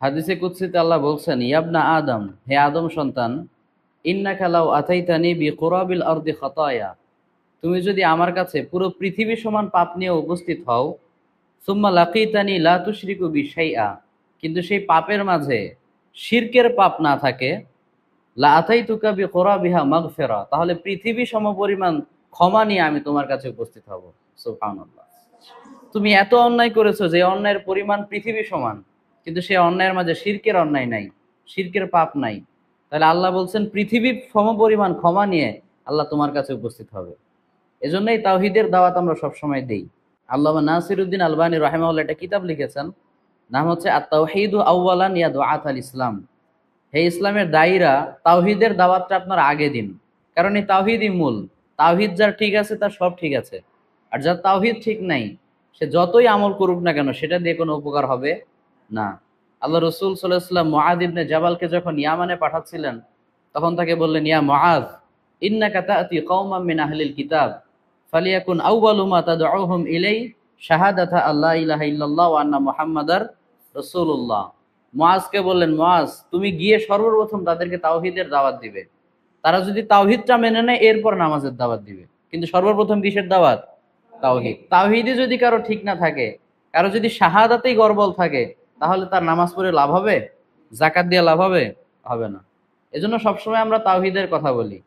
হাদিসে কুদসিতে আল্লাহ বলছেন, ইয়াবনা আদম, হে আদম সন্তান, ইন্নাকা লাউ আতাইতানি বিকুরাবিল আরদি খাতায়া, তুমি যদি আমার কাছে পুরো পৃথিবী সমান পাপ নিয়ে উপস্থিত হও, সুম্মা লাকিতানি লা তুশরিকু বি শাইআ, কিন্তু সেই পাপের মাঝে শিরকের পাপ না থাকে, লা আতাইতুকা বিকুরাবিহা মাগফিরা, তাহলে পৃথিবী সমপরিমাণ ক্ষমা নিয়ে আমি তোমার কাছে উপস্থিত হব। সুবহানাল্লাহ। তুমি এত অন্যায় করেছো যে অন্যায়ের পরিমাণ পৃথিবী সমান, কিন্তু সেই অন্যায়ের মাঝে শিরকের অন্যায় নাই, শিরকের পাপ নাই। তাহলে আল্লাহ বলছেন পৃথিবী সমপরিমাণ ক্ষমা নিয়ে আল্লাহ তোমার কাছে উপস্থিত হবে। এজন্যই তাওহীদের দাওয়াত আমরা সবসময় দেই। আল্লামা নাসিরউদ্দিন আলবানী রাহিমাহুল্লাহ একটা কিতাব লিখেছেন, নাম হচ্ছে আত-তাওহীদু আউওয়ালান ইয়া দুআত আল ইসলাম। হে ইসলামের দায়ীরা, তাওহীদের দাওয়াতটা আপনার আগে দিন, কারণ এই তাওহীদই মূল। তাওহীদ যার ঠিক আছে তার সব ঠিক আছে, আর যার তাওহীদ ঠিক নাই সে যতই আমল করুক না কেন সেটা দিয়ে কোনো উপকার হবে না। আল্লাহ রসুল সাল্লাল্লাহু আলাইহি ওয়াসাল্লাম মুআয ইবনে জাবালকে যখন ইয়ামানে পাঠাচ্ছিলেন, তখন তাকে বললেন, ইয়া মুআয, ইন্নাকা তা'তি কওমান মিন আহলিল কিতাব, ফালিয়াকুন আউওয়ালু মা তাদউহুম ইলাই শাহাদাতা আল্লা ইলাহা ইল্লাল্লাহ ওয়া আন্না মুহাম্মাদার রাসূলুল্লাহ। মুআজকে বললেন, মুআজ, তুমি গিয়ে সর্বপ্রথম তাদেরকে তাওহীদের দাওয়াত দিবে। তারা যদি তাওহীদটা মেনে নেয় এরপর নামাজের দাওয়াত দিবে, কিন্তু সর্বপ্রথম কিসের দাওয়াত? তাওহীদ। তাওহীদে যদি কারো ঠিক না থাকে, কারো যদি শাহাদাতেই গরবল থাকে, তাহলে তার নামাজ পড়ে লাভ হবে? যাকাত দিয়ে লাভ হবে? হবে না। এজন্য সবসময় আমরা তাওহীদের কথা বলি।